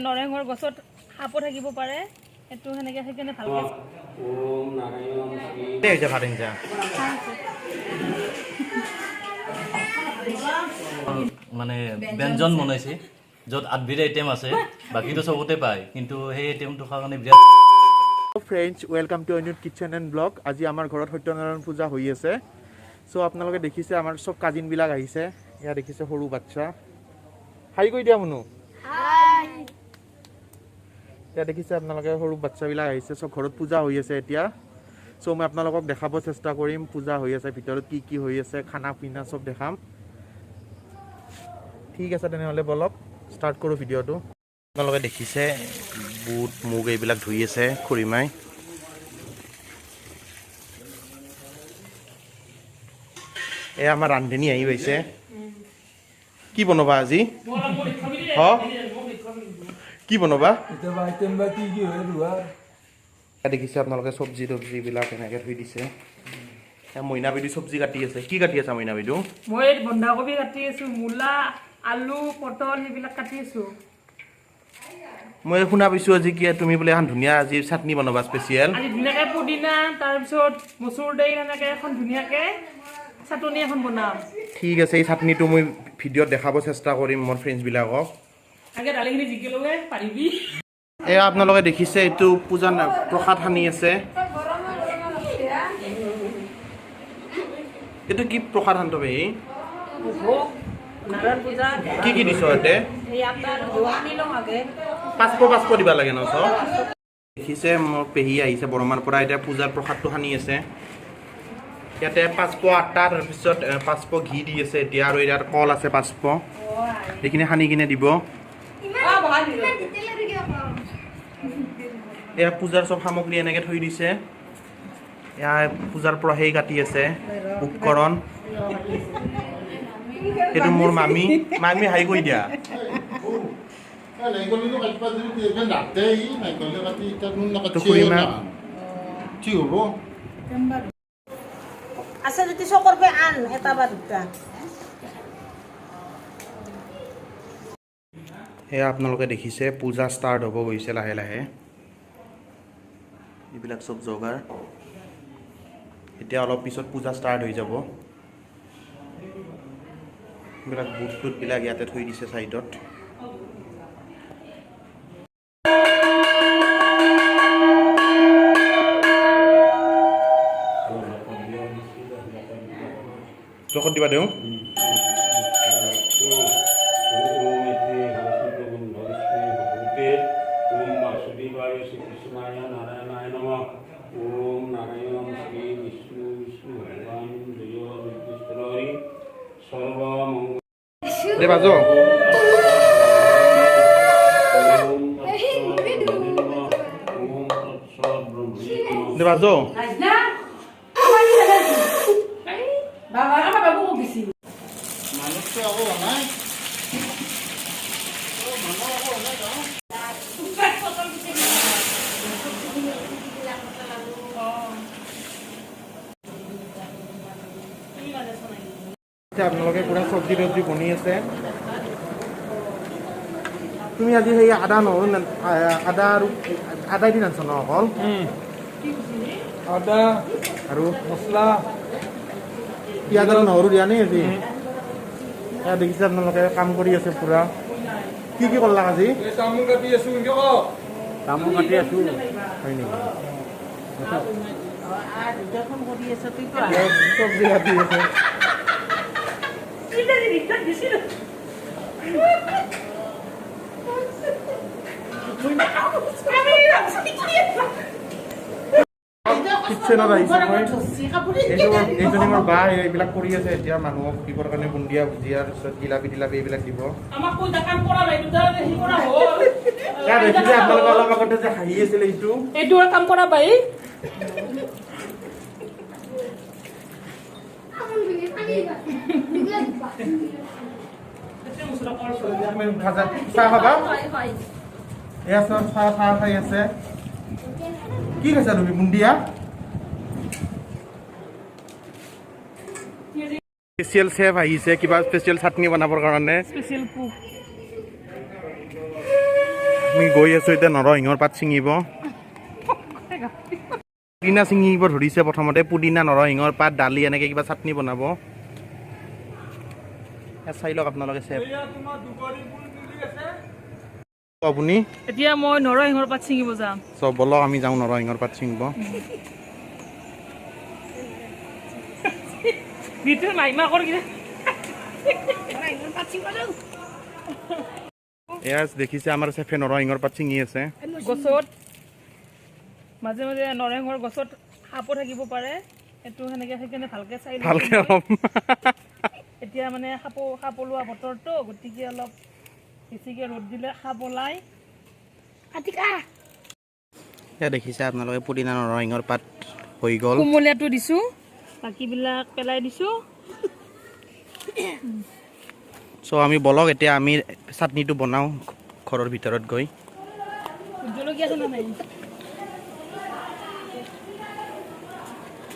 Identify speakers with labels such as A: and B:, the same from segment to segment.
A: নৰসিংহৰ গছত সাপো থাকিব পাৰে এটো হেনেকে সেইকাৰণে ভালকে
B: ওম নাৰায়ণ শ্ৰী
C: এইটা ভাতিঞ্জা মানে ব্যঞ্জন বনাইছে য'ত 8বিধ আইটেম আছে বাকিটো সবতে পায় কিন্তু সেই আইটেমটো খাওয়ার কারণে বিৰাট
D: friends welcome to new kitchen and blog আজি আমাৰ ঘৰত সত্যনাৰায়ণ পূজা হৈ আছে সো আপোনালোকে দেখিছে আমাৰ সব কাজিন বিলাক আহিছে ইয়া দেখিছে সৰু বাচ্চা হাই কৈ দিয়া মনু হাই ইয়া দেখিছে আপোনালোকে সৰু বাচ্চা বিলাক আহিছে সব ঘৰত পূজা হৈ আছে এতিয়া সো মই আপোনালোকক দেখাব চেষ্টা কৰিম পূজা হৈ আছে ভিতৰত কি হৈ আছে খানা পিনা সব দেখাম ঠিক আছে তেনেহলে বলক স্টার্ট কৰো ভিডিওটো আপোনালোকে দেখিছে বুট মুগ এইবিলাক ধুই আছে খুৰিমাই এ আমাৰ ৰান্ধনী আহি গৈছে কি বনাবা আজি হ কি বনাবা দেখিছে আপোনালোকে চব্জি বিলাক এনেকে থৈ দিছে মইনা বিদু চব্জি কাটি আছে কি কাটি আছে মইনা বিদু
A: মই বন্ধাকবি কাটি আছো মূলা আলু পটল সেইবিলাক কাটি আছো
D: মই শুনা পাইছো আজি কি তুমি বোলে এখন ধুনীয়া আজি চাটনি বনাবা স্পেচিয়েল
A: আজি ধুনীয়াকে পুদিনা তাৰ পিছত মচুৰ দাইল এনেকে এখন ধুনীয়াকে চাটনি এখন বনাম
D: ঠিক আছে এই চাটনিটো মই ভিডিঅ'ত দেখাব চেষ্টা কৰিম মোৰ ফ্ৰেণ্ডছ বিলাকক
A: আগে দালিখিনি জিকি লগে পাৰিবি
D: এয়া আপোনালোকে দেখিছে এইটো পূজা প্ৰসাদ সানি আছে এইটো কি প্ৰসাদ সান্ত ভাই
A: নাৰায়ণ পূজা
D: কি দিছ ইয়াতে
A: এই আটাৰ ধোৱানি লওঁ আগে
D: 500 দিবা লাগে ন চব দেখিছে মোৰ পেহী আহিছে বৰমাৰ পৰা এতিয়া পূজাৰ প্ৰসাদটো সানি আছে ইয়াতে 500 আটা তাৰপিছত 500 ঘি দি আছে এতিয়া আৰু ইয়াত কল আছে 500 এইখিনি সানি কিনে দিব এয়া পূজাৰ চব সামগ্ৰী এনেকে থৈ দিছে এয়া পূজাৰ পৰা সেই কাটি আছে উপকৰণ এইটো মোৰ মামি হাই কৈ দিয়া
E: আছে যদি চকৰ পে আন এটা বা দুটা
D: এয়া আপোনালোকে দেখিছে পূজা ষ্টাৰ্ট হ'ব গৈছে লাহে লাহে এইবিলাক চব যোগাৰ এতিয়া অলপ পিছত পূজা ষ্টাৰ্ট হৈ যাব এইবিলাক বুট বিলাক ইয়াতে থৈ দিছে চাইডত জখত দিবা দিওঁ দে বাজো দে বাজো
A: বাবা আমার বাবু গেছি
B: মানুষ তো আবো নাই
D: আপোনালোকে পুৰা চব্জি বনি আছে তুমি আজি সেই আদা নহৰু আদা দি নাছ ন অকল
F: আদা
D: আৰু
F: মছলা
D: পিঁয়াজ আৰু নহৰু দিয়া নাই আজি এয়া দেখিছে আপোনালোকে কাম কৰি আছে পুৰা কি কৰলা আজি
F: এই তামোল কাটি আছো
D: তামোল কাটি আছো হয় নেকি চব্জি কাটি আছে কিটচেনত আহিছে মই এইজনী মোৰ বা এইবিলাক কৰি আছে এতিয়া মানুহক দিবৰ কাৰণে বুন্দিয়া ভুজিয়া তাৰপিছত জিলাপি এইবিলাক দিব দেখিছে আপোনালোকে অলপ আগতে যে হাঁহি আছিলে
A: এইটো কাম কৰা বাই
D: চাহ খাবা এয়া চাহ খাই আছে কি খাইছা তুমি বুন্দিয়া স্পেচিয়েল চেফ আহিছে কিবা স্পেচিয়েল চাটনি বনাবৰ কাৰণে
A: স্পেচিয়েল কুক
D: আমি গৈ আছোঁ এতিয়া নৰসিংহৰ পাত ছিঙিব। পুদিনা ছিঙিব ধৰিছে প্ৰথমতে, পুদিনা নৰসিংহৰ পাত দালি এনেকৈ কিবা চাটনি বনাব। চাই লওক আপোনালোকে চেফ। আপুনি
A: এতিয়া মই নৰসিংহৰ পাত ছিঙিব যাম।
D: চব বলক আমি যাওঁ নৰসিংহৰ পাত ছিঙিব।
A: ভিতৰত মাইমা কৰি
D: এয়া দেখিছে আমাৰ চেফে নৰসিংহৰ পাত ছিঙি আছে।
A: গছত মাজে মাজে নৰসিংহৰ গছত সাপো থাকিব পাৰে, এইটো সেনেকে সেইকাৰণে ভালকে চাই লওঁ।
D: ভালকে অলপ
A: এতিয়া মানে সাপ ওলোৱা বতৰটো, গতিকে অলপ বেছিকে ৰ'দ দিলে সাপ ওলাই।
D: এয়া দেখিছে আপোনালোকে পুদিনা নৰসিংহৰ পাত হৈ গ'ল।
A: কোমলীয়াটো দিছোঁ, বাকীবিলাক পেলাই দিছোঁ।
D: চ' আমি বলক এতিয়া আমি চাটনিটো বনাওঁ ঘৰৰ ভিতৰত গৈ।
A: জলকীয়া আছে নে নাই?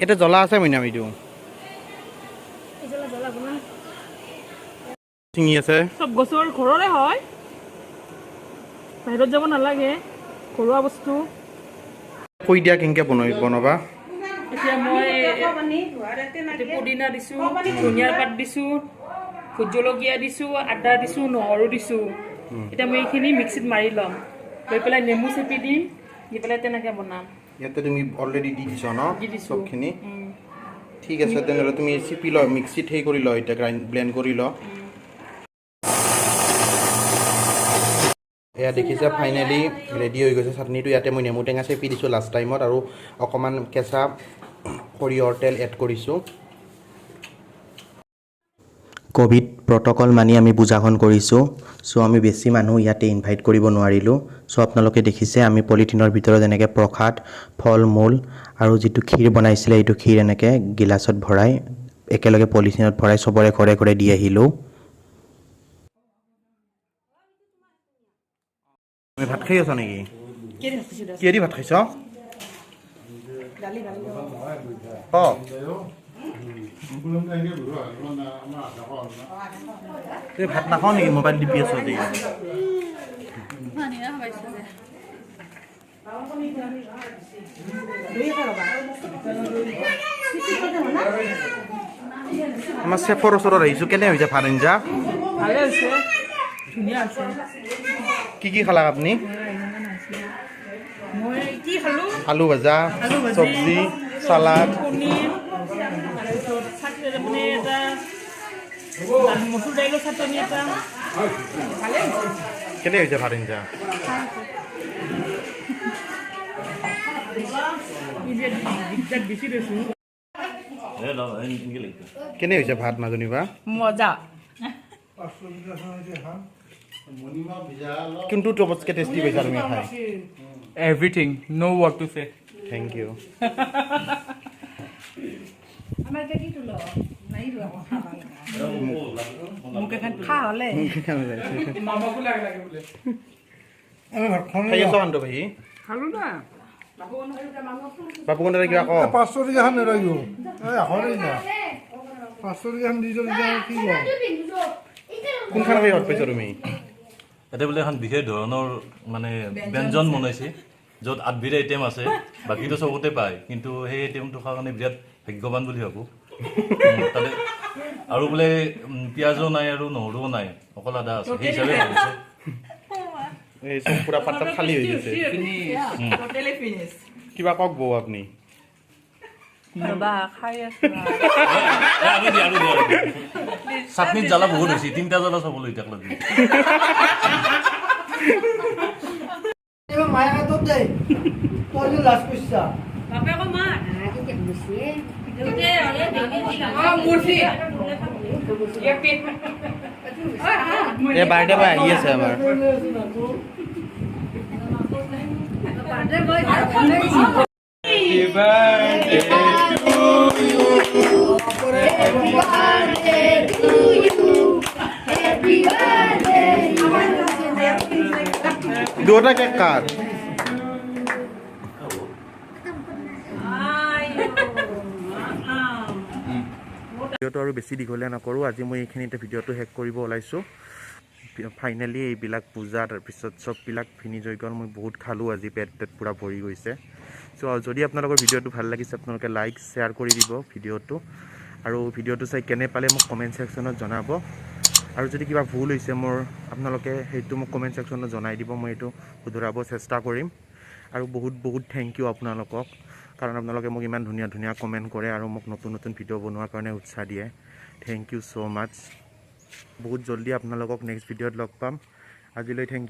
D: এতিয়া জ্বলা আছে মানে আমি দিওঁ ছিঙি আছে।
A: চব গছৰ ঘৰৰে হয়, বাহিৰত যাব নালাগে, ঘৰুৱা বস্তু।
D: কৈ দিয়া কেনেকৈ বনাবা।
A: এতিয়া মই পুদিনা দিছোঁ, ধনিয়াৰ পাত দিছোঁ, ভোট জলকীয়া দিছোঁ, আদা দিছোঁ, নহৰু দিছোঁ। এতিয়া মই এইখিনি মিক্সিত মাৰি ল'ম, লৈ পেলাই নেমু চেপি দিম, দি পেলাই তেনেকৈ বনাম।
D: ইয়াতে তুমি অলৰেডি দি দিছ ন
A: দি দিছোঁ।
D: চবখিনি। ঠিক আছে তেনেহ'লে তুমি চিপি ল, মিক্সিত সেই কৰি ল, এতিয়া ব্লেণ্ড কৰি ল। এয়া দেখিছে ফাইনেলি ৰেডি হৈ গৈছে চাটনিটো। ইয়াতে মই নেমু টেঙা চেপি দিছোঁ লাষ্ট টাইমত, আৰু অকণমান কেঁচা সৰিয়হৰ তেল এড কৰিছোঁ।
F: ক'ভিড প্ৰট'কল মানি আমি পূজাখন কৰিছোঁ। চ' আমি বেছি মানুহ ইয়াতে ইনভাইট কৰিব নোৱাৰিলোঁ। চ' আপোনালোকে দেখিছে আমি পলিথিনৰ ভিতৰত এনেকৈ প্ৰসাদ, ফল মূল আৰু যিটো ক্ষীৰ বনাইছিলে এইটো ক্ষীৰ এনেকৈ গিলাচত ভৰাই একেলগে পলিথিনত ভৰাই চবৰে ঘৰে ঘৰে দি আহিলোঁ।
D: তুমি ভাত খাই আছা নেকি? কিহেদি ভাত খাইছ? তুমি ভাত নাখাওঁ নেকি? মোবাইল টিপি আছ দেই। আমাৰ চেফৰ ওচৰত আহিছোঁ। কেনে হৈছে ভাত আঞ্জা?
A: ভালে হৈছে, ধুনীয়া হৈছে।
D: কি খালা আপুনি?
A: মই কি খালোঁ?
D: আলু ভাজা,
A: আলু ভাজি,
D: চব্জি, চালাড,
A: পনীৰ, তাৰপিছত চাটনি মানে এটা মচুৰ দাইলৰ চাটনি এটা। ভালে হৈছে।
D: কেনে হৈছে ভাত আঞ্জা?
A: দিগদাৰ বেছি দিছোঁ।
D: কেনে হৈছে ভাত মাজনীবা?
A: মজা।
D: কোনটো চবতকৈ টেষ্টি পাইছা তুমি খাই?
G: Everything, no word to say.
D: Thank you. খাই আছ কান্ত ভাই?
A: খালোঁ না।
D: বাপু কন্দা কিবা কওঁ?
H: 500 টাকা নেৰাইব এশৰেই না 500 টাকা দি যদি কি কওঁ
D: কোনখান খাই ভাল পাইছা তুমি?
C: ইয়াতে বোলে এখন বিশেষ ধৰণৰ মানে ব্যঞ্জন বনাইছে, য'ত 8বিধ আইটেম আছে, বাকীটো চবতে পায়, কিন্তু সেই আইটেমটো খোৱাৰ কাৰণে বিৰাট ভাগ্যৱান বুলি ভাবোঁ। তাতে আৰু বোলে পিঁয়াজো নাই আৰু নহৰুও নাই, অকল আদা আছে, সেই হিচাপে ভাবিছে।
D: এই চব পুৰা পাত্ৰত খালী হৈ গৈছে। কিবা কওক বৌ আপুনি?
C: চাটনিত জ্বালা বহুত হৈছে, 3টা জ্বালা চাবলৈ এতিয়া লাগি।
H: মায়াকাতত দে তই যে লাজ কৰিছা
D: এই বাৰ্থডে বয় আহি আছে আমাৰ। দুটা কেক কাট। ভিডিঅ'টো আৰু বেছি দীঘলীয়া নকৰোঁ, আজি মই এইখিনিতে ভিডিঅ'টো শেষ কৰিব ওলাইছোঁ। ফাইনেলি এইবিলাক পূজা তাৰপিছত চববিলাক ভিনি জয়গল মই বহুত খালোঁ আজি পেট পূৰা ভৰি গৈছে চ' যদি আপোনালোকৰ ভিডিঅ'টো ভাল লাগিছে আপোনালোকে লাইক শ্বেয়াৰ কৰি দিব ভিডিঅ'টো আৰু ভিডিঅ'টো চাই কেনে পালে মোক কমেণ্ট ছেকশ্যনত জনাব আৰু যদি কিবা ভুল হৈছে মোৰ আপোনালোকে সেইটো মোক কমেণ্ট ছেকশ্যনত জনাই দিব মই এইটো শুধৰাব চেষ্টা কৰিম আৰু বহুত বহুত থেংক ইউ আপোনালোকক কাৰণ আপোনালোকে মোক ইমান ধুনীয়া ধুনীয়া কমেণ্ট কৰে আৰু মোক নতুন নতুন ভিডিঅ' বনোৱাৰ কাৰণে উৎসাহ দিয়ে থেংক ইউ ছ' মাছ বহুত জলদি আপোনালোকক নেক্সট ভিডিঅ'ত লগ পাম আজিলৈ থেংক ইউ